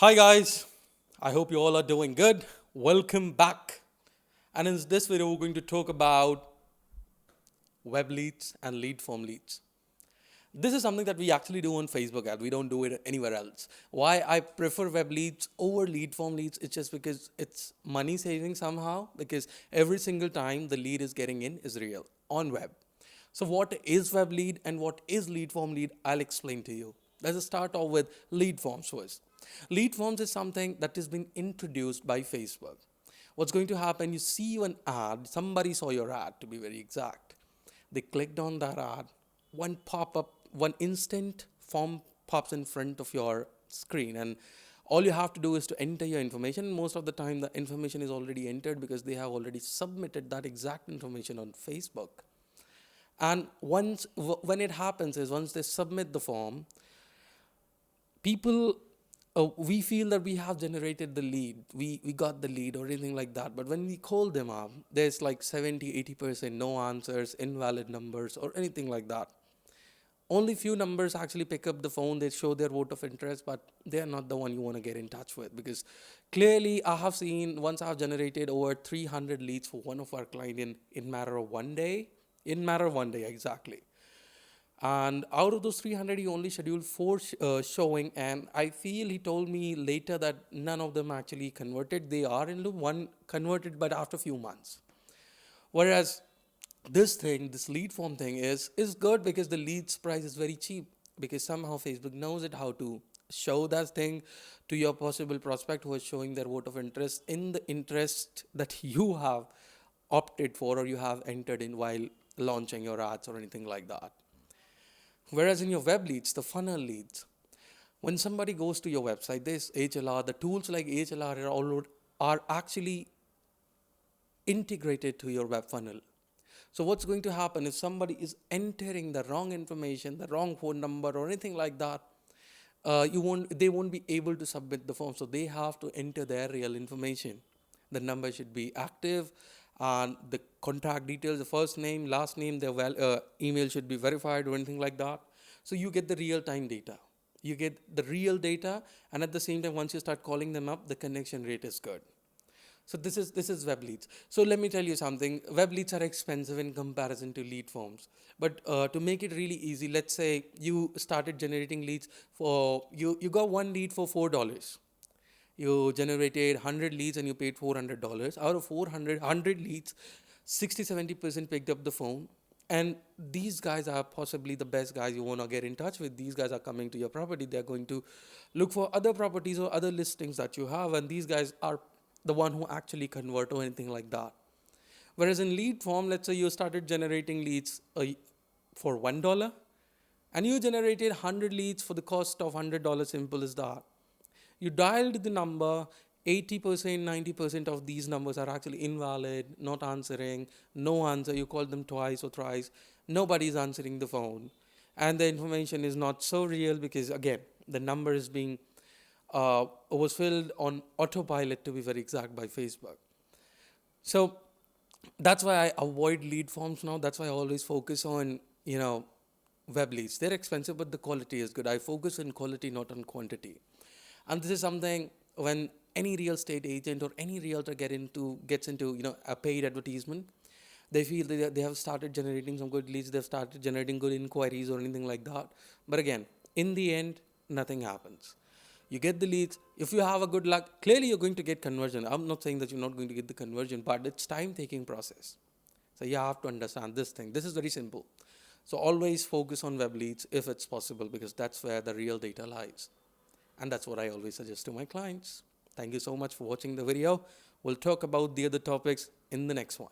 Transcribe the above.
Hi guys, I hope you all are doing good. Welcome back. And in this video, we're going to talk about web leads and lead form leads. This is something that we actually do on Facebook ad. We don't do it anywhere else. Why I prefer web leads over lead form leads, it's just because it's money saving somehow, because every single time the lead is getting in is real on web. So what is web lead and what is lead form lead? I'll explain to you. Let's start off with lead forms first. Lead forms is something that has been introduced by Facebook. What's going to happen? You see an ad, somebody saw your ad to be very exact. They clicked on that ad, one pop up, one instant form pops in front of your screen, and all you have to do is to enter your information. Most of the time, the information is already entered because they have already submitted that exact information on Facebook. And when it happens is once they submit the form, people we feel that we have generated the lead, we got the lead or anything like that, but when we call them up, there's like 70-80% no answers, invalid numbers or anything like that. Only few numbers actually pick up the phone, they show their vote of interest, but they are not the one you want to get in touch with, because clearly I have seen, once I've generated over 300 leads for one of our client in matter of 1 day, in matter of 1 day exactly. And out of those 300, he only scheduled four showing. And I feel he told me later that none of them actually converted. They are in loop, one converted, but after a few months. Whereas this lead form thing is good because the leads price is very cheap, because somehow Facebook knows it how to show that thing to your possible prospect who is showing their vote of interest in the interest that you have opted for or you have entered in while launching your ads or anything like that. Whereas in your web leads, the funnel leads, when somebody goes to your website, this HLR, the tools like HLR are actually integrated to your web funnel. So what's going to happen if somebody is entering the wrong information, the wrong phone number or anything like that, they won't be able to submit the form. So they have to enter their real information. The number should be active, and the contact details, the first name, last name, their email should be verified or anything like that. So you get the real time data. You get the real data, and at the same time, once you start calling them up, the connection rate is good. So this is web leads. So let me tell you something. Web leads are expensive in comparison to lead forms. But to make it really easy, let's say you started generating leads for you got one lead for $4. You generated 100 leads and you paid $400. Out of 400 leads, 60-70% picked up the phone. And these guys are possibly the best guys you want to get in touch with. These guys are coming to your property. They're going to look for other properties or other listings that you have. And these guys are the one who actually convert or anything like that. Whereas in lead form, let's say you started generating leads for $1 and you generated 100 leads for the cost of $100. Simple as that. You dialed the number, 80%, 90% of these numbers are actually invalid, not answering, no answer. You call them twice or thrice, nobody's answering the phone. And the information is not so real because, again, the number is being was filled on autopilot, to be very exact, by Facebook. So that's why I avoid lead forms now. That's why I always focus on, web leads. They're expensive, but the quality is good. I focus on quality, not on quantity. And this is something when any real estate agent or any realtor gets into a paid advertisement, they feel that they have started generating some good leads, they've started generating good inquiries or anything like that. But again, in the end, nothing happens. You get the leads. If you have a good luck, clearly you're going to get conversion. I'm not saying that you're not going to get the conversion, but it's time-taking process. So you have to understand this thing. This is very simple. So always focus on web leads if it's possible, because that's where the real data lies. And that's what I always suggest to my clients. Thank you so much for watching the video. We'll talk about the other topics in the next one.